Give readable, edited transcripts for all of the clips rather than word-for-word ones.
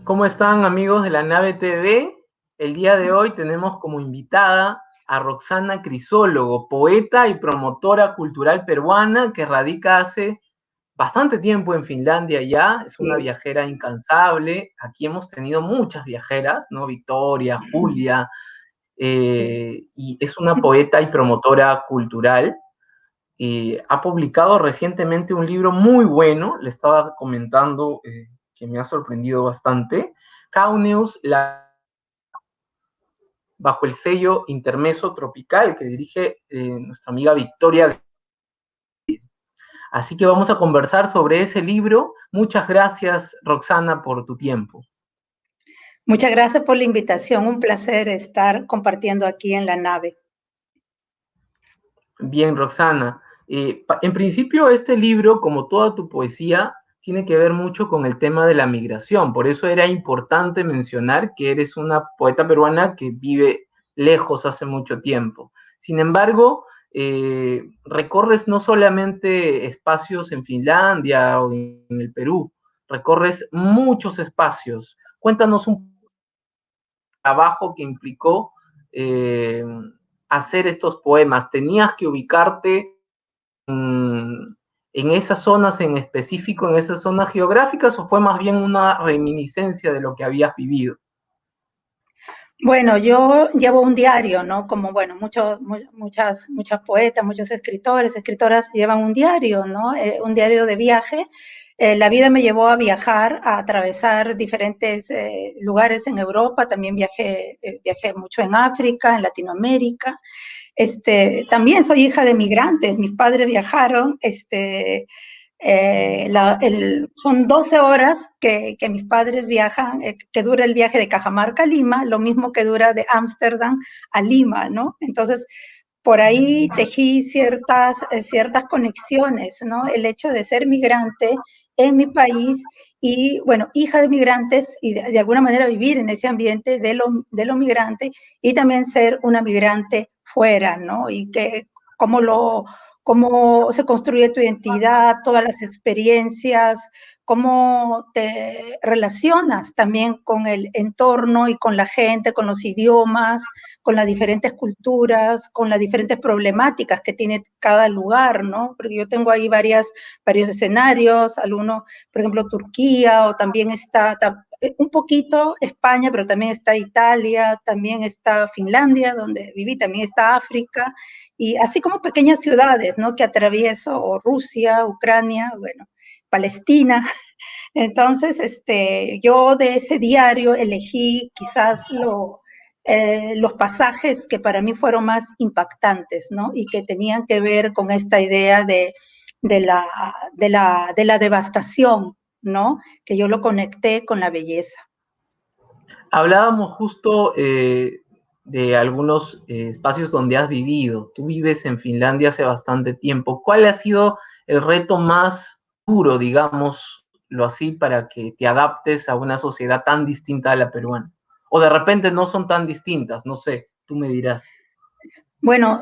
¿Cómo están, amigos de la Nave TV? El día de hoy tenemos como invitada a Roxana Crisólogo, poeta y promotora cultural peruana que radica hace bastante tiempo en Finlandia ya. Es una Sí, viajera incansable. Aquí hemos tenido muchas viajeras, ¿no? Victoria, Julia, sí. y es una poeta y promotora cultural. Ha publicado recientemente un libro muy bueno, le estaba comentando, que me ha sorprendido bastante, Kauneus, bajo el sello Intermeso Tropical, que dirige nuestra amiga Victoria. Así que vamos a conversar sobre ese libro. Muchas gracias, Roxana, por tu tiempo. Muchas gracias por la invitación. Un placer estar compartiendo aquí en la nave. Bien, Roxana. En principio, este libro, como toda tu poesía, tiene que ver mucho con el tema de la migración. Por eso era importante mencionar que eres una poeta peruana que vive lejos hace mucho tiempo. Sin embargo, recorres no solamente espacios en Finlandia o en el Perú, recorres muchos espacios. Cuéntanos un trabajo que implicó eh, hacer estos poemas. ¿Tenías que ubicarte en esas zonas en específico, en esas zonas geográficas, o fue más bien una reminiscencia de lo que habías vivido? Bueno, yo llevo un diario, ¿no? Como, bueno, muchas poetas, muchos escritores, escritoras llevan un diario, ¿no? Un diario de viaje. La vida me llevó a viajar, a atravesar diferentes lugares en Europa. También viajé mucho en África, en Latinoamérica. También soy hija de migrantes. Mis padres viajaron, son 12 horas que mis padres viajan, que dura el viaje de Cajamarca a Lima, lo mismo que dura de Ámsterdam a Lima, ¿no? Entonces, por ahí tejí ciertas conexiones, ¿no? El hecho de ser migrante en mi país y, bueno, hija de migrantes y de alguna manera vivir en ese ambiente de lo migrante y también ser una migrante fuera, ¿no? Y que cómo cómo se construye tu identidad, todas las experiencias, cómo te relacionas también con el entorno y con la gente, con los idiomas, con las diferentes culturas, con las diferentes problemáticas que tiene cada lugar, ¿no? Porque yo tengo ahí varios escenarios, algunos, por ejemplo, Turquía, o también está un poquito España, pero también está Italia, también está Finlandia, donde viví, también está África, y así como pequeñas ciudades, ¿no? Que atravieso, o Rusia, Ucrania, bueno, Palestina. Entonces, yo de ese diario elegí quizás los pasajes que para mí fueron más impactantes, ¿no? Y que tenían que ver con esta idea de la, de la devastación, ¿no? Que yo lo conecté con la belleza. Hablábamos justo de algunos espacios donde has vivido. Tú vives en Finlandia hace bastante tiempo. ¿Cuál ha sido el reto más duro, digámoslo así, para que te adaptes a una sociedad tan distinta a la peruana? O de repente no son tan distintas, no sé, tú me dirás. Bueno,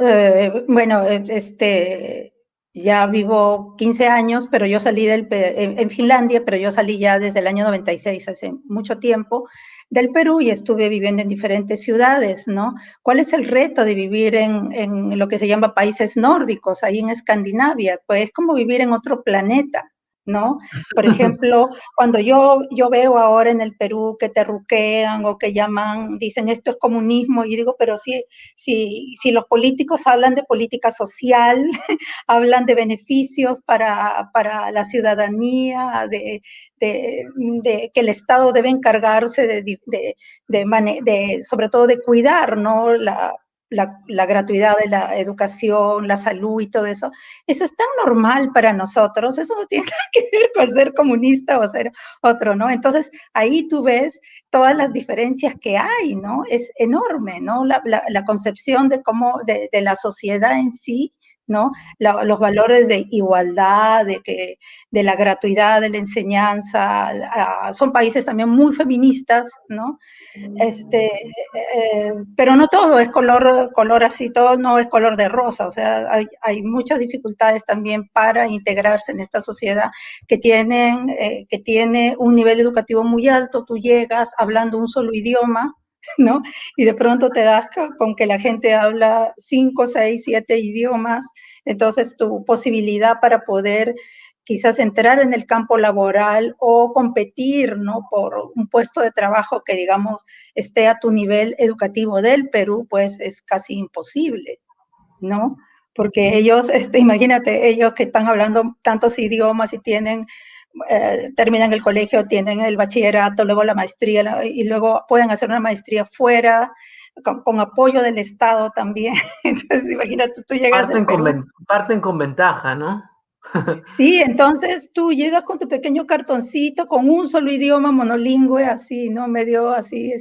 ya vivo 15 años, pero yo salí en Finlandia, pero yo salí ya desde el año 96, hace mucho tiempo, del Perú, y estuve viviendo en diferentes ciudades, ¿no? ¿Cuál es el reto de vivir en lo que se llama países nórdicos, ahí en Escandinavia? Pues es como vivir en otro planeta, ¿no? Por ejemplo, cuando yo veo ahora en el Perú que terruquean o que llaman, dicen esto es comunismo, y digo, pero si los políticos hablan de política social, hablan de beneficios para la ciudadanía, de que el Estado debe encargarse sobre todo de cuidar, ¿no? La gratuidad de la educación, la salud y todo eso. Eso es tan normal para nosotros, eso no tiene nada que ver con ser comunista o ser otro, ¿no? Entonces, ahí tú ves todas las diferencias que hay, ¿no? Es enorme, ¿no? La concepción de cómo, de la sociedad en sí, ¿no? Los valores de igualdad, de la gratuidad de la enseñanza, son países también muy feministas, ¿no? Pero no todo es color así, todo no es color de rosa, o sea, hay muchas dificultades también para integrarse en esta sociedad que tiene un nivel educativo muy alto, tú llegas hablando un solo idioma, ¿no? Y de pronto te das con que la gente habla 5, 6, 7 idiomas, entonces tu posibilidad para poder quizás entrar en el campo laboral o competir, ¿no? Por un puesto de trabajo que, digamos, esté a tu nivel educativo del Perú, pues es casi imposible, ¿no? Porque ellos, imagínate, ellos que están hablando tantos idiomas y terminan el colegio, tienen el bachillerato, luego la maestría, y luego pueden hacer una maestría fuera, con apoyo del Estado también. Entonces, imagínate, tú llegas del Perú. Parten con ventaja, ¿no? Sí, entonces tú llegas con tu pequeño cartoncito, con un solo idioma monolingüe, así, ¿no? Medio así,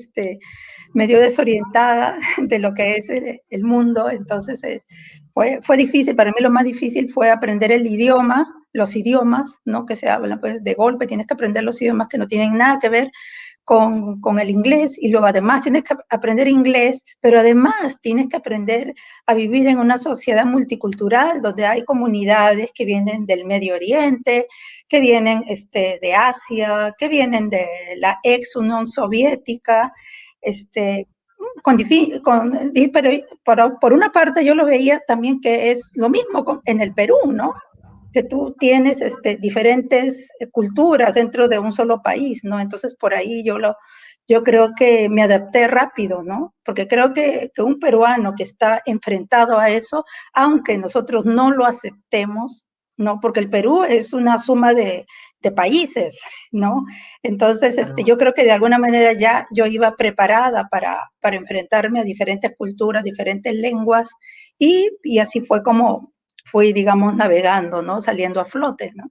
medio desorientada de lo que es el mundo. Entonces fue difícil. Para mí lo más difícil fue aprender el idioma, los idiomas, ¿no? Que se hablan, pues de golpe tienes que aprender los idiomas que no tienen nada que ver con el inglés, y luego además tienes que aprender inglés, pero además tienes que aprender a vivir en una sociedad multicultural donde hay comunidades que vienen del Medio Oriente, que vienen de Asia, que vienen de la ex Unión Soviética, pero por una parte yo lo veía también que es lo mismo en el Perú, ¿no? Que tú tienes diferentes culturas dentro de un solo país, ¿no? Entonces por ahí yo creo que me adapté rápido, ¿no? Porque creo que un peruano que está enfrentado a eso, aunque nosotros no lo aceptemos, ¿no? Porque el Perú es una suma de países, ¿no? Entonces, yo creo que de alguna manera ya yo iba preparada para enfrentarme a diferentes culturas, diferentes lenguas, y así fue como fui, digamos, navegando, ¿no? Saliendo a flote, ¿no?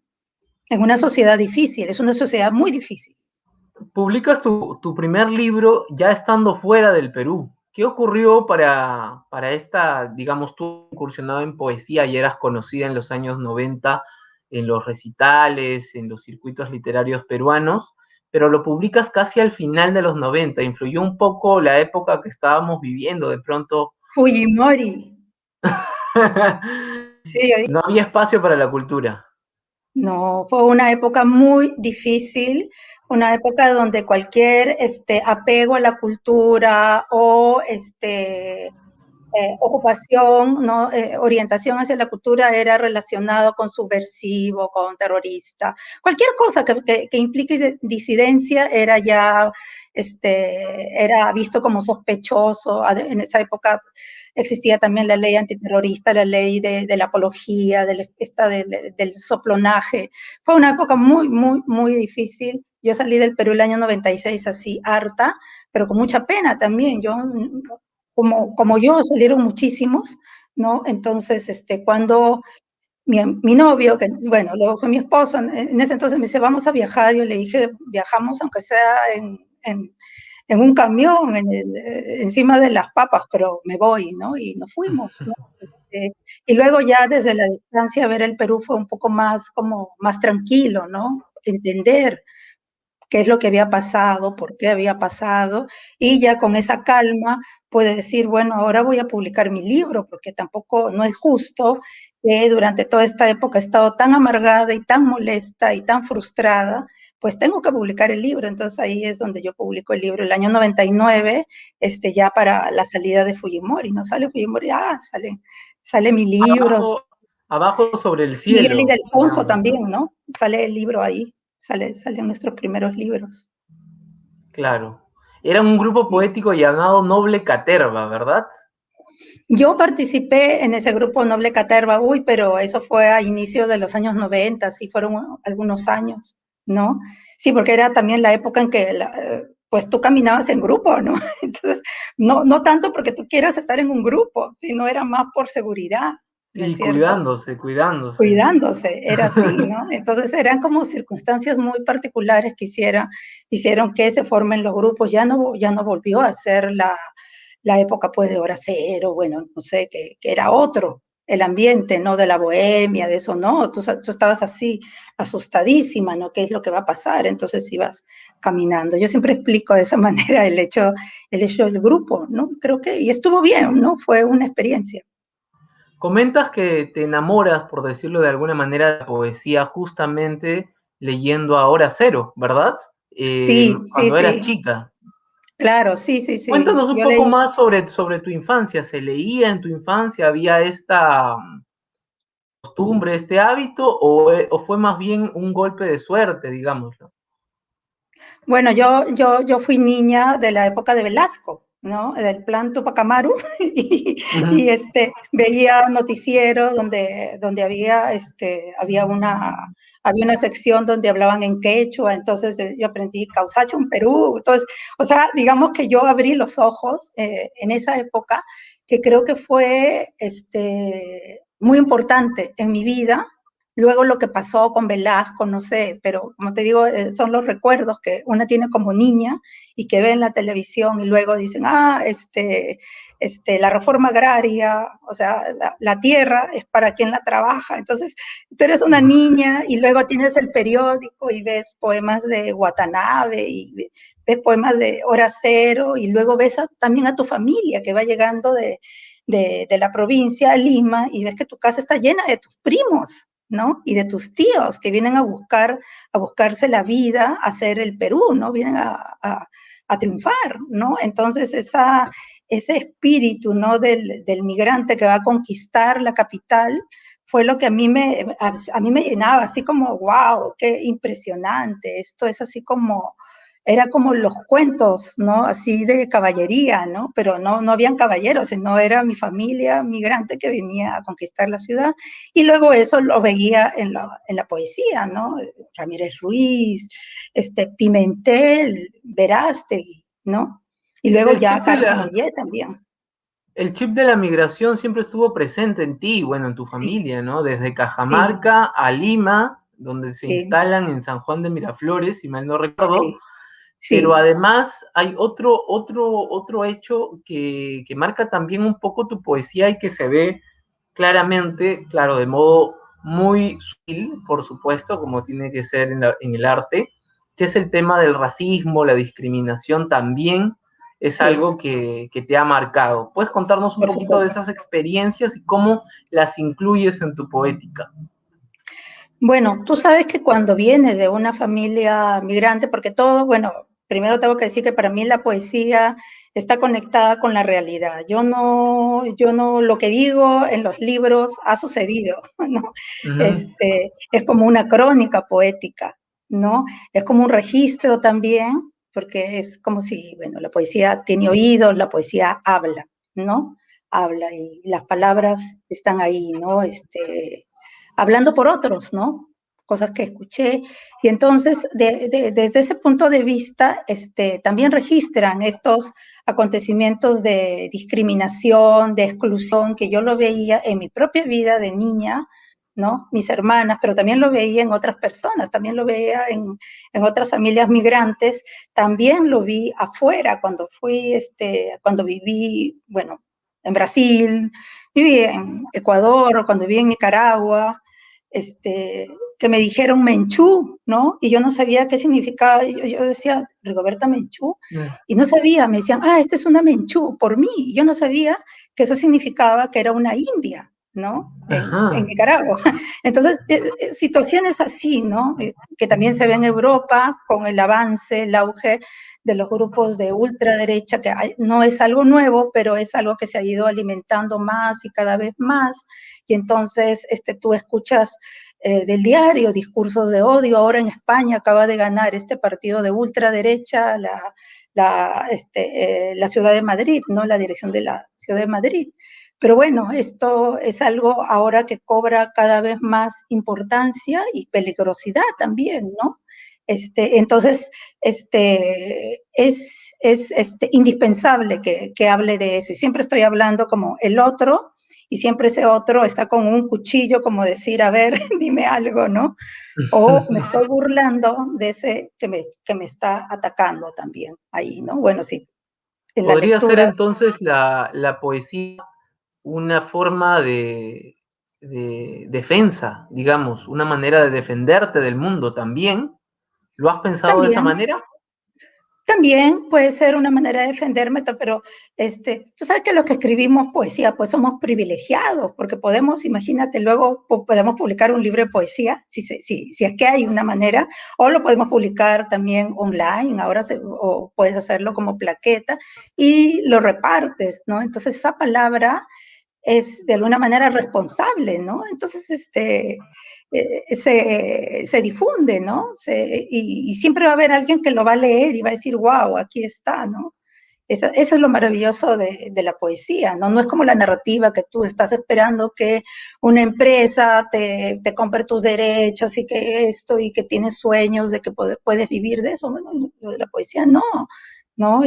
En una sociedad difícil, es una sociedad muy difícil. Publicas tu primer libro ya estando fuera del Perú. ¿Qué ocurrió para esta, digamos, tú incursionado en poesía y eras conocida en los años 90 en los recitales, en los circuitos literarios peruanos, pero lo publicas casi al final de los 90? ¿Influyó un poco la época que estábamos viviendo? De pronto, Fujimori. Sí, no había espacio para la cultura. no, fue una época muy difícil, una época donde cualquier apego a la cultura o ocupación, ¿no? Orientación hacia la cultura era relacionado con subversivo, con terrorista. Cualquier cosa que implique disidencia era ya era visto como sospechoso. En esa época existía también la ley antiterrorista, la ley de la apología, del soplonaje. Fue una época muy, muy, muy difícil. Yo salí del Perú el año 96 así, harta, pero con mucha pena también. Como yo, salieron muchísimos, ¿no? Entonces, cuando mi novio, que bueno, luego fue mi esposo, en ese entonces me dice, vamos a viajar, yo le dije, viajamos aunque sea en un camión, encima de las papas, pero me voy, ¿no? Y nos fuimos, ¿no? Y luego ya desde la distancia ver el Perú fue un poco más como más tranquilo, ¿no? Entender qué es lo que había pasado, por qué había pasado, y ya con esa calma puede decir, bueno, ahora voy a publicar mi libro, porque tampoco no es justo que durante toda esta época he estado tan amargada y tan molesta y tan frustrada, pues tengo que publicar el libro. Entonces ahí es donde yo publico el libro, el año 99, ya para la salida de Fujimori, ¿no? Sale Fujimori, sale mi libro, Abajo sobre el Miguel cielo, se Ildefonso llama. también, ¿no? Sale el libro ahí, salen nuestros primeros libros. Claro. Era un grupo Sí. poético llamado Noble Caterva, ¿verdad? Yo participé en ese grupo Noble Caterva, uy, pero eso fue a inicio de los años 90, sí fueron algunos años, ¿no? Sí, porque era también la época en que pues tú caminabas en grupo, ¿no? Entonces, no tanto porque tú quieras estar en un grupo, sino era más por seguridad, ¿no es Y cierto? cuidándose. Cuidándose, era así, ¿no? Entonces eran como circunstancias muy particulares que hicieron que se formen los grupos. Ya no volvió a ser la época pues de hora cero, bueno, no sé, que era el ambiente, ¿no? De la bohemia, de eso, ¿no? Tú estabas así, asustadísima, ¿no? ¿Qué es lo que va a pasar? Entonces ibas caminando. Yo siempre explico de esa manera el hecho del grupo, ¿no? Creo que, y estuvo bien, ¿no? Fue una experiencia. Comentas que te enamoras, por decirlo de alguna manera, de la poesía justamente leyendo a Hora Cero, ¿verdad? Sí, sí, Cuando eras sí. chica. Claro, sí, sí, sí. Cuéntanos un Yo poco leí. más sobre tu infancia. ¿Se leía en tu infancia? ¿Había esta costumbre, este hábito? ¿O fue más bien un golpe de suerte, digámoslo? Bueno, yo fui niña de la época de Velasco, ¿no? Del plan Tupac Amaru y Ujú. veía noticieros donde había una sección donde hablaban en quechua, entonces yo aprendí Causacho en Perú, entonces, o sea, digamos que yo abrí los ojos en esa época, que creo que fue muy importante en mi vida. Luego lo que pasó con Velasco, no sé, pero como te digo, son los recuerdos que una tiene como niña y que ve en la televisión y luego dicen, la reforma agraria, o sea, la tierra es para quien la trabaja. Entonces, tú eres una niña y luego tienes el periódico y ves poemas de Watanabe y ves poemas de Hora Cero y luego ves también a tu familia que va llegando de la provincia a Lima y ves que tu casa está llena de tus primos, ¿no? Y de tus tíos que vienen a buscarse la vida, a hacer el Perú, ¿no? Vienen a triunfar, ¿no? Entonces ese espíritu, ¿no? Del migrante que va a conquistar la capital fue lo que a mí me llenaba, así como, wow, qué impresionante, esto es así como, era como los cuentos, ¿no? Así de caballería, ¿no? Pero no habían caballeros, sino era mi familia migrante que venía a conquistar la ciudad. Y luego eso lo veía en la poesía, ¿no? Ramírez Ruiz, Pimentel, Verástegui, ¿no? Y O sea, luego ya Carlos Moyet también. el chip de la migración siempre estuvo presente en ti, bueno, en tu Sí, familia, ¿no? Desde sí, Cajamarca a Lima, donde se sí, instalan en San Juan de Miraflores, si mal no recuerdo, sí, pero sí, además hay otro hecho que marca también un poco tu poesía y que se ve claramente, claro, de modo muy sutil, por supuesto, como tiene que ser en el arte, que es el tema del racismo, la discriminación también es sí, algo que te ha marcado. ¿Puedes contarnos un por poquito de supuesto. esas experiencias y cómo las incluyes en tu poética? Bueno, tú sabes que cuando vienes de una familia migrante, porque todo, bueno, primero tengo que decir que para mí la poesía está conectada con la realidad. Yo no, lo que digo en los libros ha sucedido, ¿no? Uh -huh. Es como una crónica poética, ¿no? Es como un registro también, porque es como si, bueno, la poesía tiene oídos, la poesía habla, ¿no? Habla y las palabras están ahí, ¿no? Hablando por otros, ¿no? Cosas que escuché. Y entonces, desde ese punto de vista, también registran estos acontecimientos de discriminación, de exclusión, que yo lo veía en mi propia vida de niña, ¿no? Mis hermanas, pero también lo veía en otras personas, también lo veía en otras familias migrantes, también lo vi afuera cuando cuando viví, bueno, en Brasil, viví en Ecuador, cuando viví en Nicaragua, que me dijeron Menchú, ¿no? Y yo no sabía qué significaba, yo decía, Rigoberta Menchú, y no sabía, me decían, esta es una Menchú, por mí, y yo no sabía que eso significaba que era una india, ¿no? En Ajá. Nicaragua. Entonces, situaciones así, ¿no? Que también se ve en Europa con el avance, el auge de los grupos de ultraderecha, que no es algo nuevo, pero es algo que se ha ido alimentando más y cada vez más. Y entonces tú escuchas del diario discursos de odio. Ahora en España acaba de ganar este partido de ultraderecha la ciudad de Madrid, ¿no? La dirección de la ciudad de Madrid. Pero bueno, esto es algo ahora que cobra cada vez más importancia y peligrosidad también, ¿no? Entonces, es indispensable que hable de eso. Y siempre estoy hablando como el otro, y siempre ese otro está con un cuchillo, como decir, a ver, dime algo, ¿no? O me estoy burlando de ese que me está atacando también ahí, ¿no? Bueno, sí, en la ¿Podría ser lectura, entonces la poesía una forma de defensa, digamos, una manera de defenderte del mundo también. ¿Lo has pensado de esa También, manera? también puede ser una manera de defenderme, pero tú sabes que los que escribimos poesía, pues somos privilegiados, porque podemos, imagínate, luego podemos publicar un libro de poesía, si es que hay una manera, o lo podemos publicar también online, o puedes hacerlo como plaqueta y lo repartes, ¿no? Entonces esa palabra es de alguna manera responsable, ¿no? Entonces, se difunde, ¿no? Y siempre va a haber alguien que lo va a leer y va a decir, wow, aquí está, ¿no? Eso es lo maravilloso de la poesía, ¿no? No es como la narrativa que tú estás esperando que una empresa te compre tus derechos y que esto y que tienes sueños de que puedes vivir de eso. Bueno, lo de la poesía no, ¿no?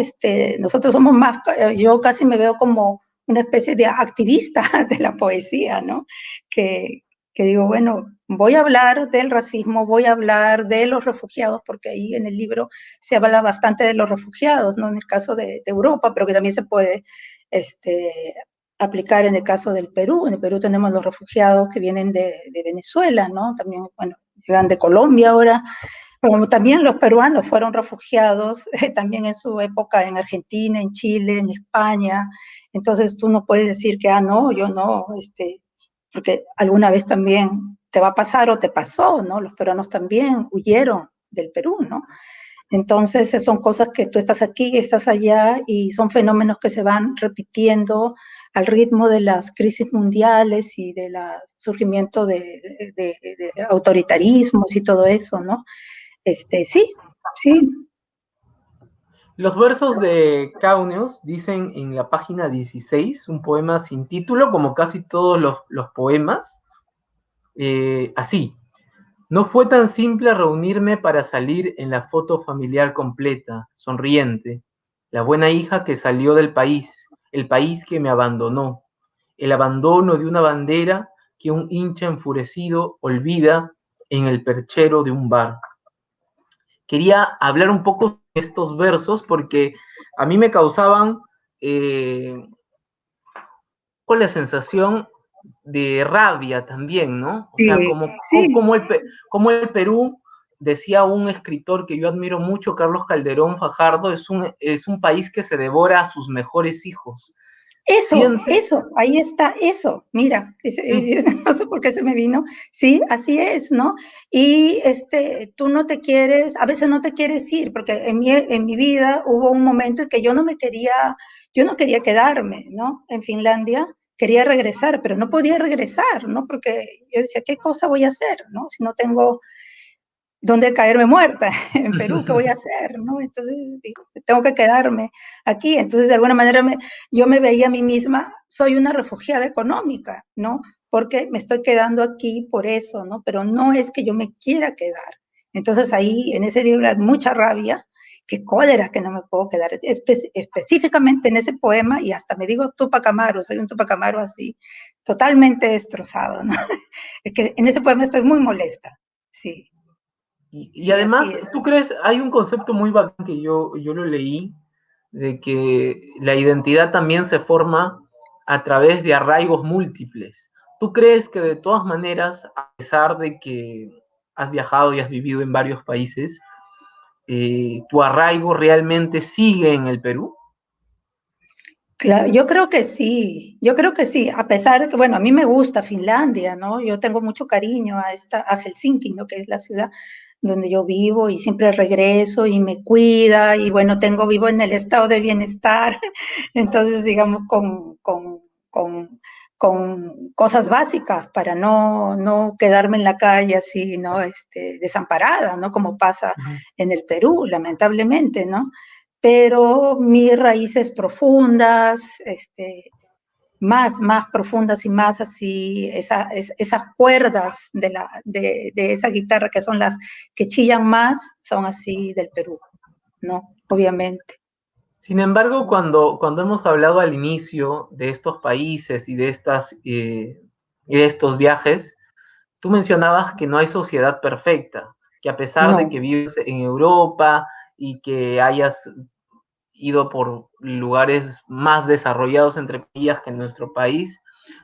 Nosotros somos más, yo casi me veo como una especie de activista de la poesía, ¿no? Que, que digo, bueno, voy a hablar del racismo, voy a hablar de los refugiados, porque ahí en el libro se habla bastante de los refugiados, ¿no? En el caso de Europa, pero que también se puede aplicar en el caso del Perú. En el Perú tenemos los refugiados que vienen de Venezuela, ¿no? También, bueno, llegan de Colombia ahora, como también los peruanos fueron refugiados también en su época en Argentina, en Chile, en España. Entonces tú no puedes decir que, no, yo no, porque alguna vez también te va a pasar o te pasó, ¿no? Los peruanos también huyeron del Perú, ¿no? Entonces son cosas que tú estás aquí, estás allá y son fenómenos que se van repitiendo al ritmo de las crisis mundiales y del surgimiento de autoritarismos y todo eso, ¿no? Sí, sí, Los versos de Cauneus dicen en la página 16, un poema sin título, como casi todos los poemas, así. No fue tan simple reunirme para salir en la foto familiar completa, sonriente. La buena hija que salió del país, el país que me abandonó. El abandono de una bandera que un hincha enfurecido olvida en el perchero de un bar. Quería hablar un poco de estos versos porque a mí me causaban con la sensación de rabia también, ¿no? O sea, sí, como, sí. como el Perú, decía un escritor que yo admiro mucho, Carlos Calderón Fajardo, es un país que se devora a sus mejores hijos. Siente, Ahí está, eso, mira, sí, no sé por qué se me vino, sí, así es, ¿no? Y tú no te quieres, a veces no te quieres ir, porque en mi vida hubo un momento en que yo no quería quedarme, ¿no? En Finlandia, quería regresar, pero no podía regresar, ¿no? Porque yo decía, ¿qué cosa voy a hacer, ¿no? Si no tengo dónde caerme muerta en Perú, ¿qué voy a hacer? ¿No? Entonces digo, tengo que quedarme aquí. Entonces, de alguna manera, yo me veía a mí misma, soy una refugiada económica, ¿no? Porque me estoy quedando aquí por eso, ¿no? Pero no es que yo me quiera quedar. Entonces, ahí en ese libro hay mucha rabia, qué cólera que no me puedo quedar. Específicamente en ese poema, y hasta me digo Tupac Amaru, soy un Tupac Amaru así, totalmente destrozado, ¿no? Es que en ese poema estoy muy molesta, sí. y Sí, así además, es. ¿tú crees? Hay un concepto muy bacán que yo lo leí, de que la identidad también se forma a través de arraigos múltiples. ¿Tú crees que de todas maneras, a pesar de que has viajado y has vivido en varios países, tu arraigo realmente sigue en el Perú? Claro, yo creo que sí, a pesar de que, bueno, a mí me gusta Finlandia, ¿no? Yo tengo mucho cariño a Helsinki, ¿no? Que es la ciudad donde yo vivo y siempre regreso y me cuida y bueno, vivo en el estado de bienestar, entonces digamos con cosas básicas para no quedarme en la calle así, ¿no? Desamparada, ¿no? Como pasa Ujú. en el Perú, lamentablemente, ¿no? Pero mis raíces profundas, más profundas y más así, esas cuerdas de esa guitarra que son las que chillan más, son así del Perú, ¿no? Obviamente. Sin embargo, cuando hemos hablado al inicio de estos países y de estos viajes, tú mencionabas que no hay sociedad perfecta, que a pesar de No, que vives en Europa y que hayas ido por lugares más desarrollados, entre comillas, que en nuestro país,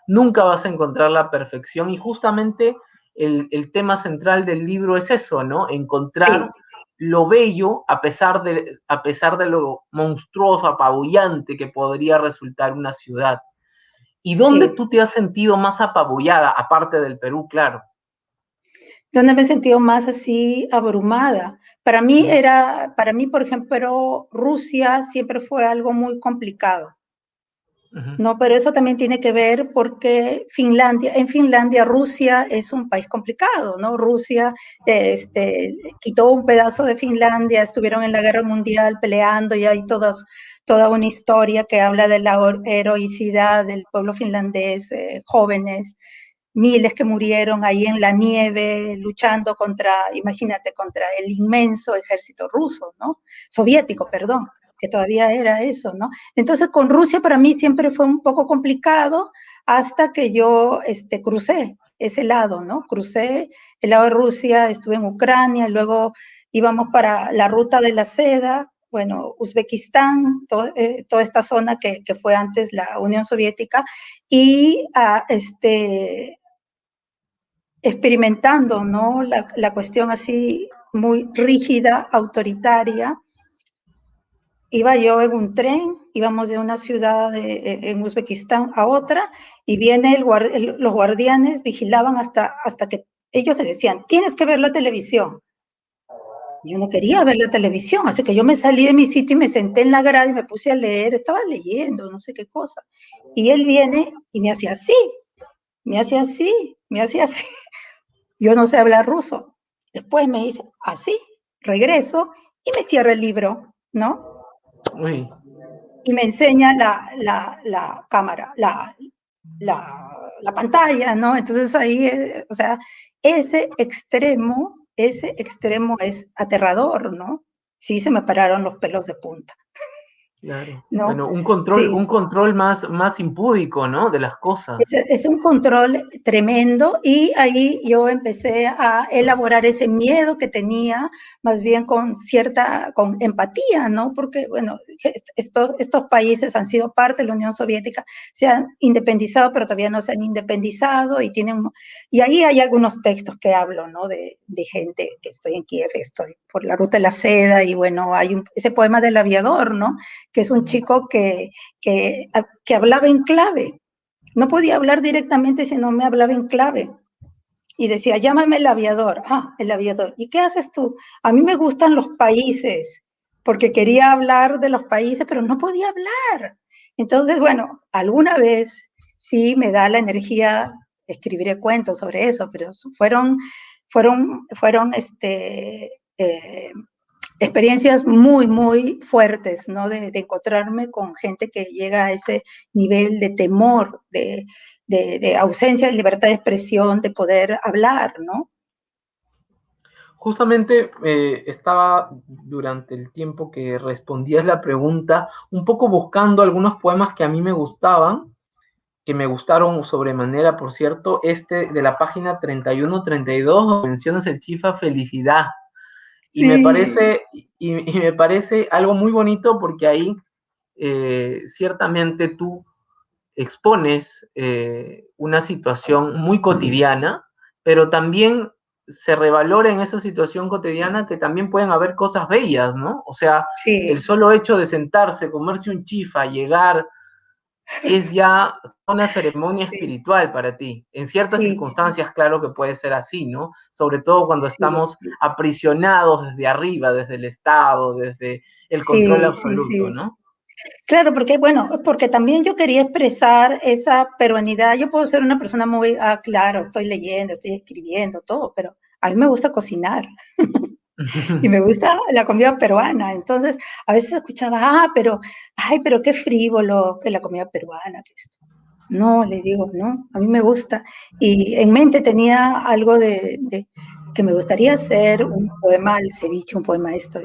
nunca vas a encontrar la perfección y justamente el tema central del libro es eso, ¿no? Encontrar Sí, lo bello a pesar de lo monstruoso, apabullante que podría resultar una ciudad. ¿Y dónde sí. tú te has sentido más apabullada, aparte del Perú, claro? Donde me he sentido más así abrumada. Para mí, por ejemplo, Rusia siempre fue algo muy complicado. Ujú. No, pero eso también tiene que ver porque en Finlandia, Rusia es un país complicado, ¿no? Rusia quitó un pedazo de Finlandia, estuvieron en la Guerra Mundial peleando y hay toda una historia que habla de la heroicidad del pueblo finlandés, jóvenes, miles que murieron ahí en la nieve luchando imagínate, contra el inmenso ejército ruso, ¿no? Soviético, perdón, que todavía era eso, ¿no? Entonces con Rusia para mí siempre fue un poco complicado hasta que yo crucé ese lado, ¿no? Crucé el lado de Rusia, estuve en Ucrania, luego íbamos para la ruta de la seda, bueno, Uzbekistán, toda esta zona que fue antes la Unión Soviética, y experimentando, ¿no? La cuestión así muy rígida, autoritaria. Iba yo en un tren, íbamos de una ciudad en Uzbekistán a otra, y viene los guardianes, vigilaban hasta que ellos se decían, tienes que ver la televisión. Yo no quería ver la televisión, así que yo me salí de mi sitio y me senté en la grada y me puse a leer, estaba leyendo, no sé qué cosa. Y él viene y me hacía así, me hacía así, me hacía así. Yo no sé hablar ruso. Después me dice, así, regreso y me cierra el libro, ¿no? Uy, Y me enseña la cámara, la pantalla, ¿no? Entonces ahí, o sea, ese extremo es aterrador, ¿no? Sí, se me pararon los pelos de punta, claro. ¿no? Bueno, un Sí, control más impúdico, ¿no? De las cosas. es un control tremendo y ahí yo empecé a elaborar ese miedo que tenía, más bien con empatía, ¿no? Porque, bueno, estos países han sido parte de la Unión Soviética, se han independizado, pero todavía no se han independizado y ahí hay algunos textos que hablo, ¿no? De gente que estoy en Kiev, estoy por la ruta de la seda y bueno, ese poema del aviador, ¿no? Que es un chico que hablaba en clave, no podía hablar directamente si no me hablaba en clave. Y decía, llámame el aviador. Ah, el aviador. ¿Y qué haces tú? A mí me gustan los países, porque quería hablar de los países, pero no podía hablar. Entonces, bueno, alguna vez sí me da la energía, escribiré cuentos sobre eso, pero fueron experiencias muy, muy fuertes, ¿no? De encontrarme con gente que llega a ese nivel de temor, de ausencia de libertad de expresión, de poder hablar, ¿no? Justamente estaba durante el tiempo que respondías la pregunta, un poco buscando algunos poemas que a mí me gustaban, que me gustaron sobremanera, por cierto, este de la página 31-32, donde mencionas el Chifa Felicidad. Y me Sí, parece, y me parece algo muy bonito porque ahí ciertamente tú expones una situación muy cotidiana, pero también se revalora en esa situación cotidiana que también pueden haber cosas bellas, ¿no? O sea, el sí, solo hecho de sentarse, comerse un chifa, llegar, es ya una ceremonia sí, espiritual para ti. En ciertas sí, circunstancias, claro que puede ser así, ¿no? Sobre todo cuando sí, estamos aprisionados desde arriba, desde el Estado, desde el control sí, sí, absoluto, sí. ¿no? Claro, porque bueno, porque también yo quería expresar esa peruanidad. Yo puedo ser una persona muy, claro, estoy leyendo, estoy escribiendo, todo, pero a mí me gusta cocinar. Y me gusta la comida peruana. Entonces, a veces escuchaba, pero qué frívolo que la comida peruana, que esto. No, le digo, no, a mí me gusta. Y en mente tenía algo de que me gustaría hacer un poema al ceviche, un poema esto.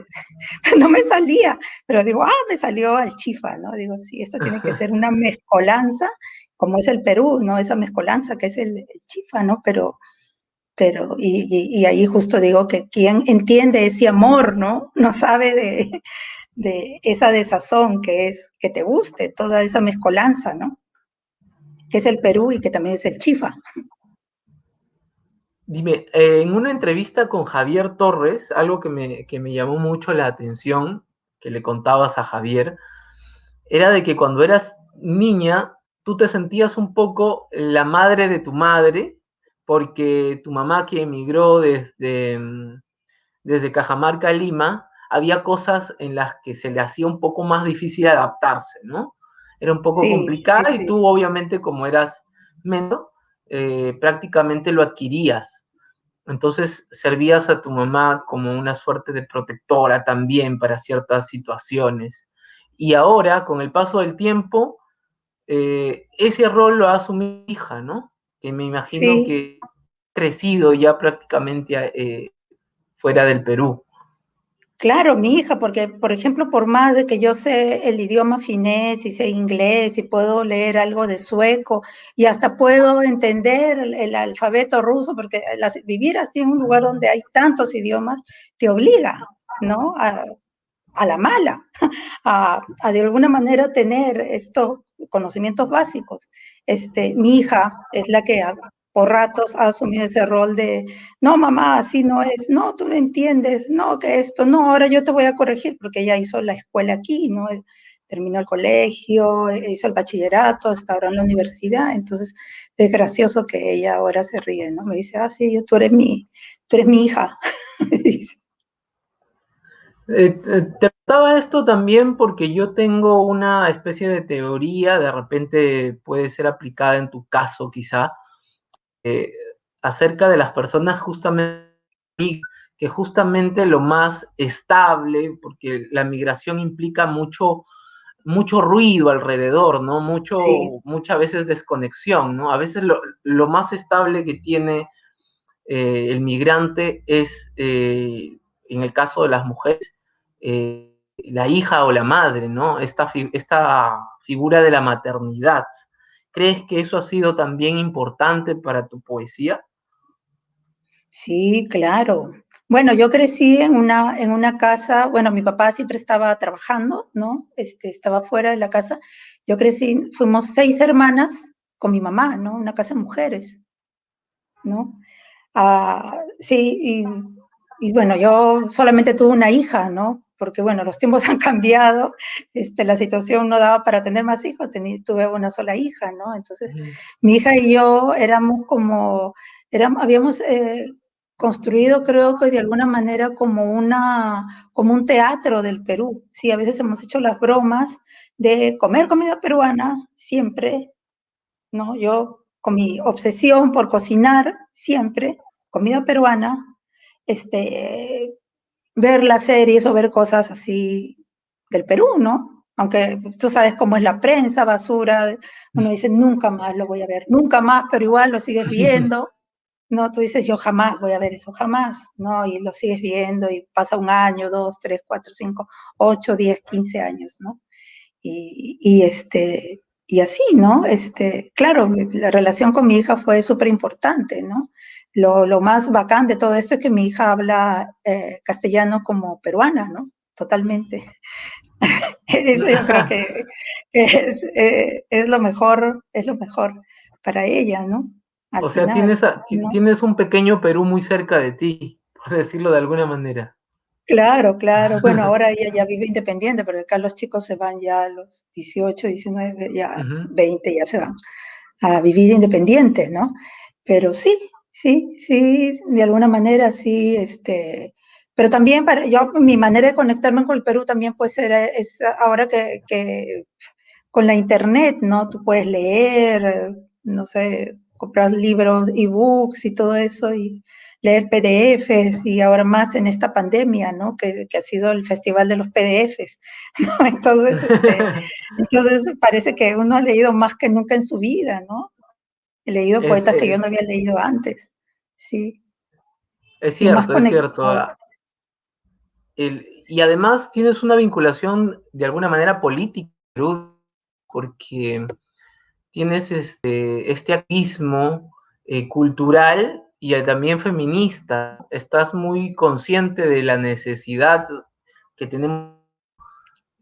No me salía, pero digo, me salió al chifa, ¿no? Digo, sí, esto tiene que ser una mezcolanza, como es el Perú, ¿no? Esa mezcolanza que es el chifa, ¿no? Y ahí justo digo que quien entiende ese amor, ¿no? No sabe de esa desazón que es que te guste, toda esa mezcolanza, ¿no? que es el Perú y que también es el Chifa. Dime, en una entrevista con Javier Torres, algo que me llamó mucho la atención, que le contabas a Javier, era de que cuando eras niña, tú te sentías un poco la madre de tu madre, porque tu mamá que emigró desde Cajamarca a Lima, había cosas en las que se le hacía un poco más difícil adaptarse, ¿no? Era un poco Sí, sí, complicada y sí. tú obviamente como eras menor, prácticamente lo adquirías. Entonces servías a tu mamá como una suerte de protectora también para ciertas situaciones. Y ahora, con el paso del tiempo, ese rol lo ha asumido mi hija, ¿no? Que me imagino Sí, que ha crecido ya prácticamente fuera del Perú. claro, mi hija, porque, por ejemplo, por más de que yo sé el idioma finés y sé inglés y puedo leer algo de sueco y hasta puedo entender el alfabeto ruso, porque vivir así en un lugar donde hay tantos idiomas te obliga, ¿no? A la mala, a de alguna manera tener estos conocimientos básicos. Mi hija es la que por ratos ha asumido ese rol de, no, mamá, así no es, no, tú no entiendes, no, que esto, no, ahora yo te voy a corregir, porque ella hizo la escuela aquí, ¿no? Terminó el colegio, hizo el bachillerato, está ahora en la universidad, entonces es gracioso que ella ahora se ríe, ¿no? Me dice, ah, sí, tú eres mi hija. Te preguntaba esto también porque yo tengo una especie de teoría, de repente puede ser aplicada en tu caso quizá, eh, acerca de las personas justamente que justamente lo más estable, porque la migración implica mucho ruido alrededor, ¿no? Sí, Muchas veces desconexión, ¿no? A veces lo más estable que tiene el migrante es, en el caso de las mujeres, la hija o la madre, ¿no? Esta figura de la maternidad. ¿Crees que eso ha sido también importante para tu poesía? sí, claro. Bueno, yo crecí en una casa, bueno, mi papá siempre estaba trabajando, ¿no? Estaba fuera de la casa. Yo crecí, fuimos 6 hermanas con mi mamá, ¿no? Una casa de mujeres, ¿no? Sí, y bueno, yo solamente tuve una hija, ¿no? Porque bueno, los tiempos han cambiado, la situación no daba para tener más hijos, tuve una sola hija, ¿no? Entonces, Mm. mi hija y yo éramos como, habíamos construido, creo que de alguna manera, como un teatro del Perú. Sí, a veces hemos hecho las bromas de comer comida peruana siempre, ¿no? Yo, con mi obsesión por cocinar siempre, comida peruana, este, ver las series o ver cosas así del Perú, ¿no? Aunque tú sabes cómo es la prensa, basura, uno dice, nunca más lo voy a ver, nunca más, pero igual lo sigues viendo, ¿no? Tú dices, yo jamás voy a ver eso, jamás, ¿no? Y lo sigues viendo y pasa un año, 2, 3, 4, 5, 8, 10, 15 años, ¿no? Y así, ¿no? Claro, la relación con mi hija fue súper importante, ¿no? Lo más bacán de todo esto es que mi hija habla castellano como peruana, ¿no? Totalmente. Eso yo creo que es lo mejor para ella, ¿no? Al O sea, final, ¿no? tienes un pequeño Perú muy cerca de ti, por decirlo de alguna manera. Claro, claro. Bueno, ahora ella ya vive independiente, pero acá los chicos se van ya a los 18, 19, ya Ujú. 20, ya se van a vivir independientes, ¿no? Pero sí, sí, sí, de alguna manera sí, pero también mi manera de conectarme con el Perú también puede ser, es ahora que con la internet, ¿no? Tú puedes leer, no sé, comprar libros, ebooks y todo eso y leer PDFs y ahora más en esta pandemia, ¿no? Que ha sido el festival de los PDFs, ¿no? Entonces parece que uno ha leído más que nunca en su vida, ¿no? He leído Es, poetas que yo es, no había leído antes, sí, es sí, más cierto, es cierto. conectado. Y además tienes una vinculación de alguna manera política, Perú, porque tienes este activismo cultural y también feminista. Estás muy consciente de la necesidad que tenemos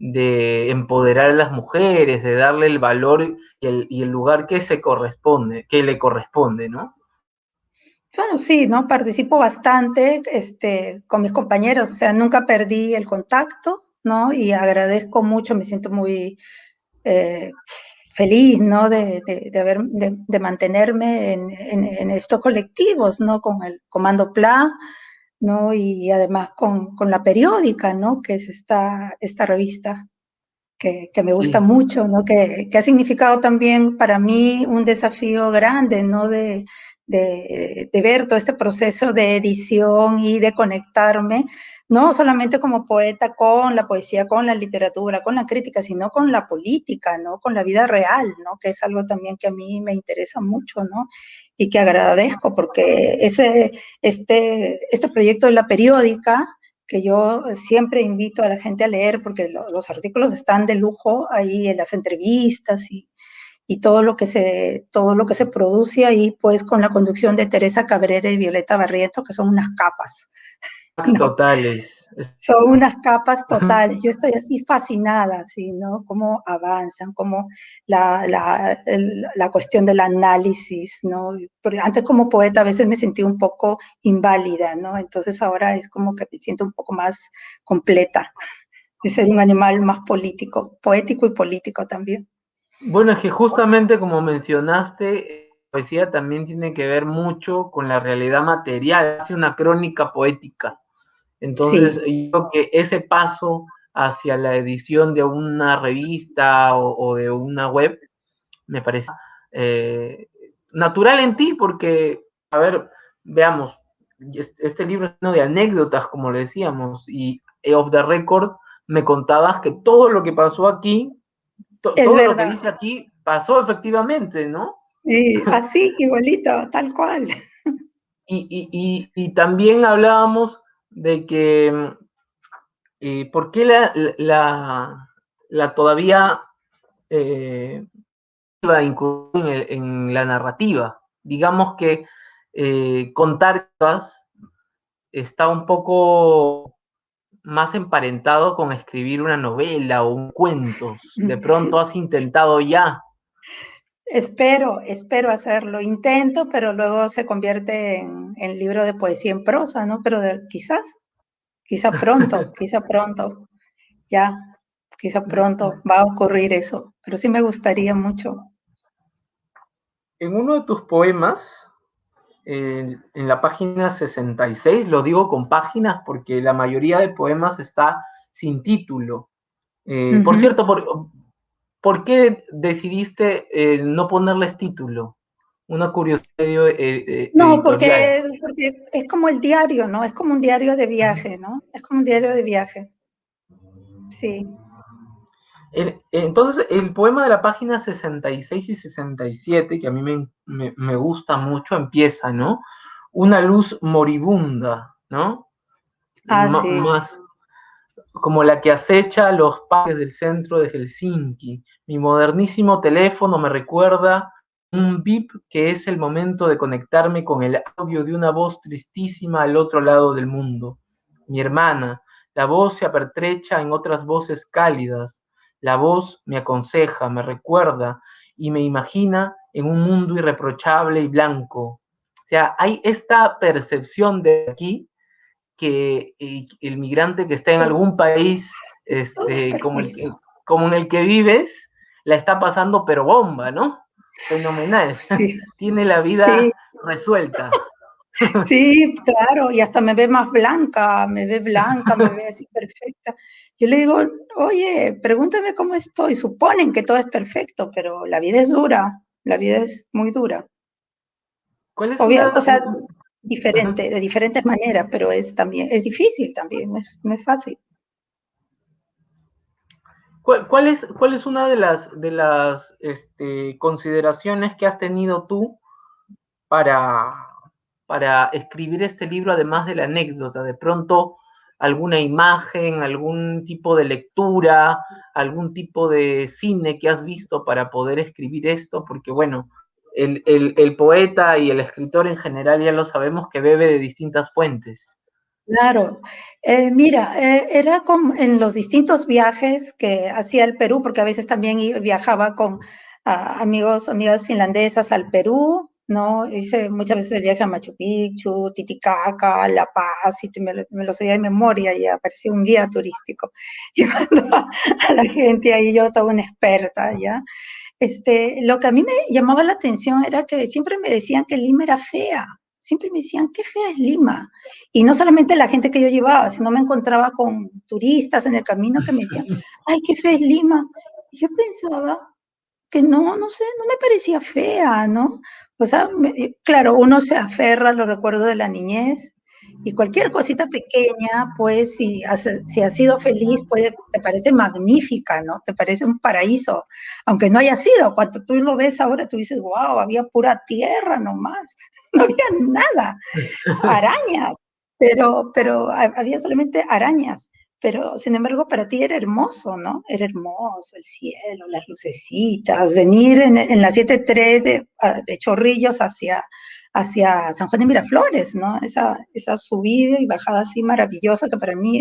de empoderar a las mujeres, de darle el valor y el lugar que le corresponde, ¿no? Bueno, sí, ¿no? Participo bastante, con mis compañeros, o sea, nunca perdí el contacto, ¿no? Y agradezco mucho, me siento muy feliz, ¿no? De mantenerme en estos colectivos, ¿no? Con el Comando PLA, ¿no? Y además con la periódica, ¿no? Que es esta revista que me gusta Sí, mucho, ¿no? Que ha significado también para mí un desafío grande, ¿no? De ver todo este proceso de edición y de conectarme, no solamente como poeta con la poesía, con la literatura, con la crítica, sino con la política, ¿no? Con la vida real, ¿no? Que es algo también que a mí me interesa mucho, ¿no? Y que agradezco porque este proyecto de la periódica, que yo siempre invito a la gente a leer porque los artículos están de lujo ahí en las entrevistas y todo lo que se produce ahí, pues con la conducción de Teresa Cabrera y Violeta Barrientos, que son unas capas, ¿no? totales. Son unas capas totales. Yo estoy así fascinada, así, ¿no? Cómo avanzan, cómo la cuestión del análisis, ¿no? Porque antes como poeta a veces me sentí un poco inválida, ¿no? Entonces ahora es como que me siento un poco más completa, de ser un animal más político, poético y político también. Bueno, es que justamente como mencionaste, poesía también tiene que ver mucho con la realidad material, hace una crónica poética. Entonces, Sí, yo creo que ese paso hacia la edición de una revista o de una web me parece natural en ti, porque, a ver, veamos, este libro es lleno de anécdotas, como le decíamos, y off the record me contabas que todo lo que pasó aquí, es todo lo que verdad. dice aquí, pasó efectivamente, ¿no? Sí, así, igualito, tal cual. Y también hablábamos de que, ¿por qué la todavía incluir en la narrativa? Digamos que contar cosas está un poco más emparentado con escribir una novela o un cuentos. De pronto has intentado ya. Espero hacerlo. Intento, pero luego se convierte en libro de poesía en prosa, ¿no? Pero quizá pronto, ya, quizá pronto va a ocurrir eso. Pero sí me gustaría mucho. En uno de tus poemas, en la página 66, lo digo con páginas porque la mayoría de poemas está sin título. Por Ujú. cierto, ¿por qué decidiste no ponerles título? Una curiosidad No, editorial. porque es como el diario, ¿no? Es como un diario de viaje, ¿no? Es como un diario de viaje. Sí. Entonces, el poema de la página 66 y 67, que a mí me gusta mucho, empieza, ¿no? Una luz moribunda, ¿no? Ah, sí. Más como la que acecha los parques del centro de Helsinki. Mi modernísimo teléfono me recuerda un bip que es el momento de conectarme con el audio de una voz tristísima al otro lado del mundo. Mi hermana, la voz se apertrecha en otras voces cálidas. La voz me aconseja, me recuerda y me imagina en un mundo irreprochable y blanco. O sea, hay esta percepción de aquí que el migrante que está en Todo, algún país todo es como perfecto. como en el que vives, la está pasando pero bomba, ¿no? Fenomenal. Sí, Tiene la sí. vida resuelta. Sí, claro, y hasta me ve más blanca, me ve blanca, me ve así perfecta. Yo le digo, oye, pregúntame cómo estoy. Suponen que todo es perfecto, pero la vida es dura, la vida es muy dura. ¿Cuál es Obvio, o una... sea, diferente, de diferentes maneras, pero es también, es difícil también, no es fácil. cuál es una de las consideraciones que has tenido tú para, para escribir este libro, además de la anécdota? De pronto, alguna imagen, algún tipo de lectura, algún tipo de cine que has visto para poder escribir esto, porque bueno, el poeta y el escritor en general ya lo sabemos que bebe de distintas fuentes. Claro. Mira, era como en los distintos viajes que hacía al Perú, porque a veces también viajaba con amigos, amigas finlandesas al Perú, ¿no? Hice muchas veces el viaje a Machu Picchu, Titicaca, La Paz, y me lo sabía de memoria y aparecía un guía turístico, llevando a la gente ahí, yo toda una experta, ¿ya? Lo que a mí me llamaba la atención era que siempre me decían que Lima era fea. Siempre me decían, qué fea es Lima. Y no solamente la gente que yo llevaba, sino me encontraba con turistas en el camino que me decían, ay, qué fea es Lima. Y yo pensaba que no, no sé, no me parecía fea, ¿no? O sea, claro, uno se aferra a los recuerdos de la niñez y cualquier cosita pequeña, pues, si has sido feliz, pues, te parece magnífica, ¿no? Te parece un paraíso, aunque no haya sido. Cuando tú lo ves ahora, tú dices, wow, había pura tierra nomás, no había nada, arañas, pero había solamente arañas. Pero, sin embargo, para ti era hermoso, ¿no? Era hermoso el cielo, las lucecitas, venir en la 7-3 de Chorrillos hacia San Juan de Miraflores, ¿no? Esa subida y bajada así maravillosa que para mí,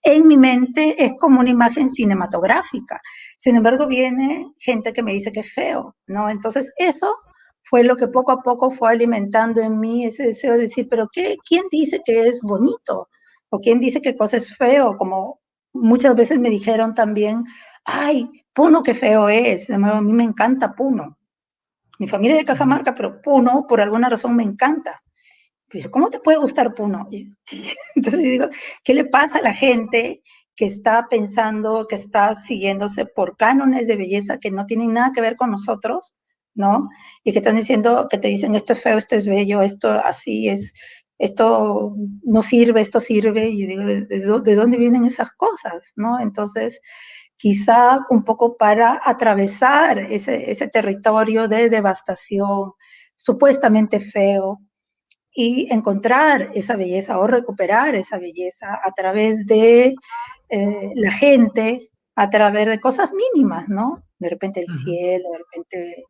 en mi mente, es como una imagen cinematográfica. Sin embargo, viene gente que me dice que es feo, ¿no? Entonces, eso fue lo que poco a poco fue alimentando en mí ese deseo de decir, pero ¿quién dice que es bonito? ¿O quién dice que cosa es feo? Como muchas veces me dijeron también, ay, Puno qué feo es. A mí me encanta Puno. Mi familia es de Cajamarca, pero Puno por alguna razón me encanta. Pero ¿cómo te puede gustar Puno? Entonces digo, ¿qué le pasa a la gente que está pensando, que está siguiéndose por cánones de belleza que no tienen nada que ver con nosotros, ¿no? Y que están diciendo, que te dicen esto es feo, esto es bello, esto así es, esto no sirve, esto sirve, y digo, ¿de dónde vienen esas cosas, no? Entonces, quizá un poco para atravesar ese territorio de devastación, supuestamente feo, y encontrar esa belleza o recuperar esa belleza a través de la gente, a través de cosas mínimas, ¿no? De repente el cielo, de repente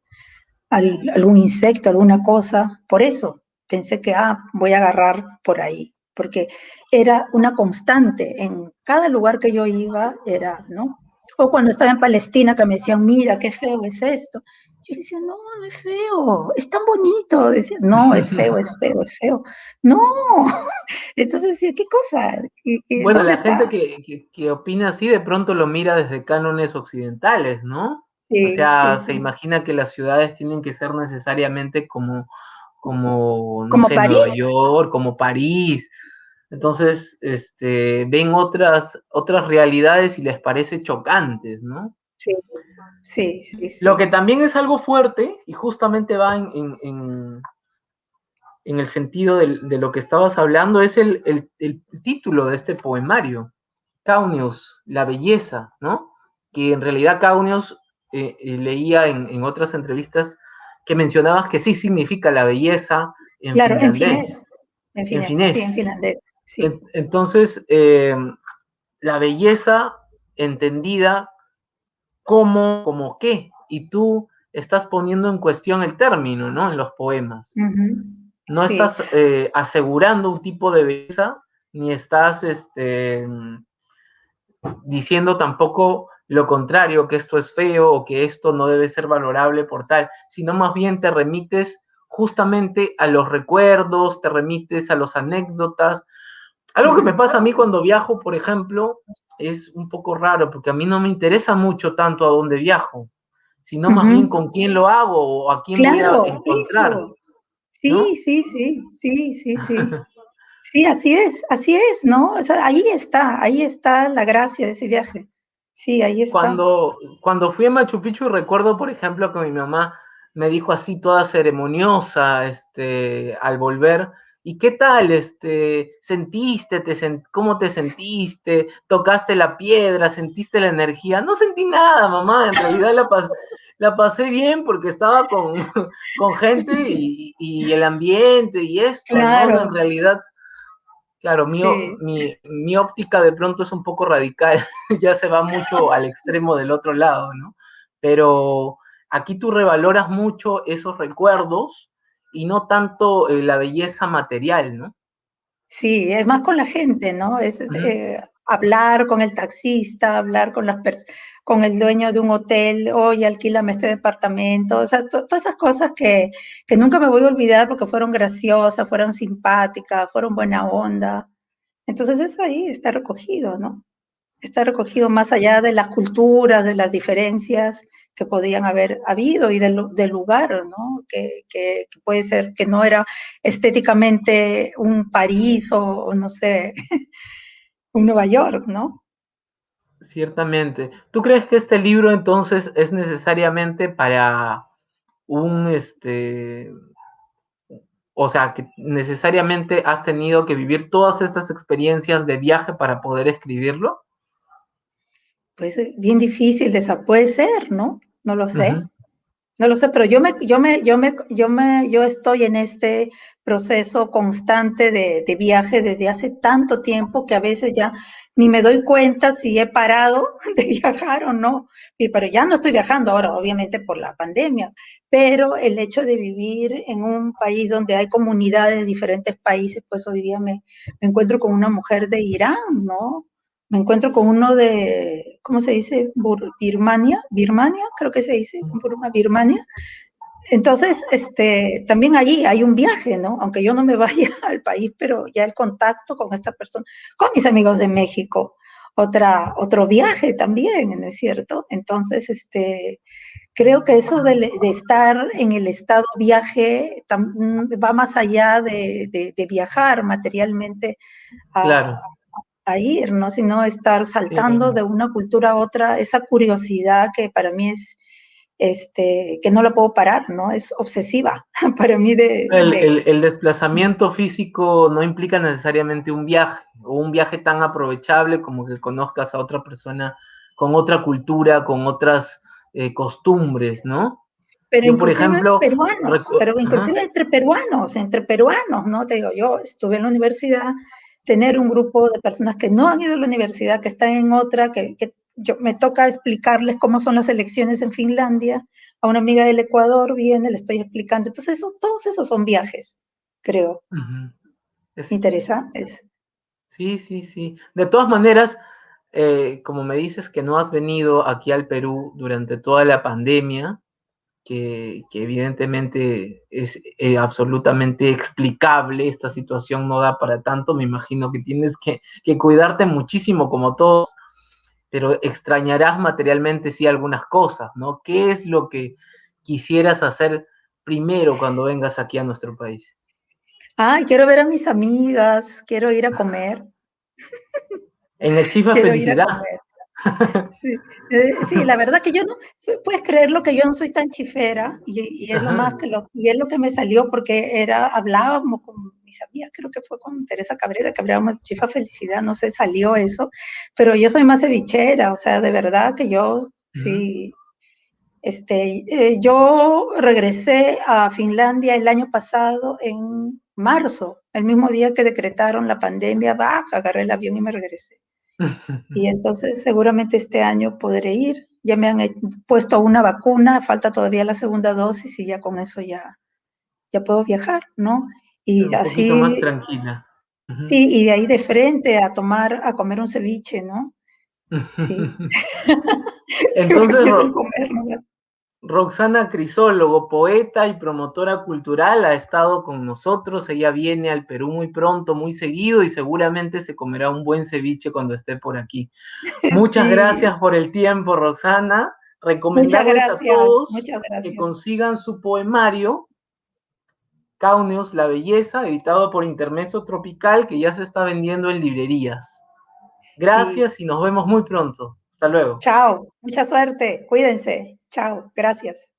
algún insecto, alguna cosa. Por eso pensé que, voy a agarrar por ahí, porque era una constante. En cada lugar que yo iba era, ¿no? O cuando estaba en Palestina que me decían, mira, qué feo es esto. Yo decía, no, no es feo, es tan bonito. Decía, no, es feo, es feo, es feo. No. Entonces decía, ¿qué cosa? Bueno, ¿Dónde la gente está? que opina así de pronto lo mira desde cánones occidentales, ¿no? O Sí, sí, sea, se sí. imagina que las ciudades tienen que ser necesariamente como, no Como sé, Nueva París. York, como París. Entonces, ven otras realidades y les parece chocantes, ¿no? Sí, sí, sí, Lo sí. que también es algo fuerte y justamente va en el sentido de lo que estabas hablando es el título de este poemario, Caunius, la belleza, ¿no? Que en realidad Caunius leía en otras entrevistas que mencionabas que sí significa la belleza en Claro, finlandés, en sí, en finés. finlandés, sí. Entonces, la belleza entendida como qué, y tú estás poniendo en cuestión el término, ¿no? En los poemas. No Sí, estás asegurando un tipo de belleza, ni estás diciendo tampoco lo contrario, que esto es feo o que esto no debe ser valorable por tal, sino más bien te remites justamente a los recuerdos, te remites a las anécdotas. Algo que me pasa a mí cuando viajo, por ejemplo, es un poco raro, porque a mí no me interesa mucho tanto a dónde viajo, sino más bien con quién lo hago o a quién voy a claro, encontrar, eso. ¿no? Sí, sí, sí, sí, sí, sí. Sí, así es, ¿no? O sea, ahí está la gracia de ese viaje. Sí, ahí está. Cuando fui a Machu Picchu recuerdo, por ejemplo, que mi mamá me dijo así toda ceremoniosa, al volver, ¿y qué tal, sentiste, cómo te sentiste? ¿Tocaste la piedra? ¿Sentiste la energía? No sentí nada, mamá, en realidad la pasé bien porque estaba con gente y el ambiente y esto, ¿no? En Claro, realidad claro, sí. mi óptica de pronto es un poco radical, ya se va mucho al extremo del otro lado, ¿no? Pero aquí tú revaloras mucho esos recuerdos y no tanto la belleza material, ¿no? Sí, es más con la gente, ¿no? Es Ujú. hablar con el taxista, hablar con con el dueño de un hotel, oye, alquílame este departamento, o sea, todas esas cosas que nunca me voy a olvidar porque fueron graciosas, fueron simpáticas, fueron buena onda. Entonces eso ahí está recogido, ¿no? Está recogido más allá de las culturas, de las diferencias que podían haber habido y del lugar, ¿no? Que puede ser que no era estéticamente un París o no sé, un Nueva York, ¿no? Ciertamente. ¿Tú crees que este libro entonces es necesariamente para un, o sea, que necesariamente has tenido que vivir todas estas experiencias de viaje para poder escribirlo? Pues bien difícil esa puede ser, ¿no? No lo sé. Ujú. No lo sé, pero yo estoy en este proceso constante de viaje desde hace tanto tiempo que a veces ya ni me doy cuenta si he parado de viajar o no. Pero ya no estoy viajando ahora, obviamente por la pandemia, pero el hecho de vivir en un país donde hay comunidades de diferentes países, pues hoy día me encuentro con una mujer de Irán, ¿no? Me encuentro con uno de, ¿cómo se dice? Birmania, Birmania, creo que se dice, Burma, Birmania. Entonces, también allí hay un viaje, ¿no? Aunque yo no me vaya al país, pero ya el contacto con esta persona, con mis amigos de México, otro viaje también, ¿no es cierto? Entonces, creo que eso de estar en el estado viaje va más allá de viajar materialmente a, Claro. a ir, ¿no? Sino estar Sí. saltando de una cultura a otra, esa curiosidad que para mí es, que no la puedo parar, ¿no? Es obsesiva para mí El desplazamiento físico no implica necesariamente un viaje, o un viaje tan aprovechable como que conozcas a otra persona con otra cultura, con otras costumbres, ¿no? pero Yo, por inclusive ejemplo, peruanos, pero ajá, inclusive entre peruanos, ¿no? Te digo, yo estuve en la universidad, tener un grupo de personas que no han ido a la universidad, que están en otra, que yo, me toca explicarles cómo son las elecciones en Finlandia, a una amiga del Ecuador viene, le estoy explicando, entonces todos esos son viajes, creo, ujú, es, interesantes. sí, sí, sí. De todas maneras, como me dices que no has venido aquí al Perú durante toda la pandemia, que evidentemente es absolutamente explicable, esta situación no da para tanto, me imagino que tienes que cuidarte muchísimo como todos, pero extrañarás materialmente sí algunas cosas, ¿no? ¿Qué es lo que quisieras hacer primero cuando vengas aquí a nuestro país? Ay, quiero ver a mis amigas, quiero ir a comer, En el Chifa quiero ir a Felicidad. comer. Sí, sí, la verdad que yo no, puedes creerlo que yo no soy tan chifera y es lo Ajá. más que y es lo que me salió porque hablábamos con mis amigas, creo que fue con Teresa Cabrera, que hablábamos de chifa felicidad, no sé, salió eso, pero yo soy más cevichera, o sea, de verdad que yo Ujú. sí, yo regresé a Finlandia el año pasado en marzo, el mismo día que decretaron la pandemia, agarré el avión y me regresé. Y entonces seguramente este año podré ir. Ya me han puesto una vacuna, falta todavía la segunda dosis y ya con eso ya puedo viajar, ¿no? Y Un poquito más así, tranquila. Ujú. sí, y de ahí de frente a comer un ceviche, ¿no? Sí, sí, porque Entonces, aquí es el comer, ¿no? Roxana Crisólogo, poeta y promotora cultural, ha estado con nosotros. Ella viene al Perú muy pronto, muy seguido, y seguramente se comerá un buen ceviche cuando esté por aquí. Muchas Sí, gracias por el tiempo, Roxana. muchas Recomendarles a gracias, todos muchas que gracias. consigan su poemario, Cauneus, la belleza, editado por Intermeso Tropical, que ya se está vendiendo en librerías. Sí, Gracias y nos vemos muy pronto. Hasta luego. chao, mucha suerte, cuídense, chao, gracias.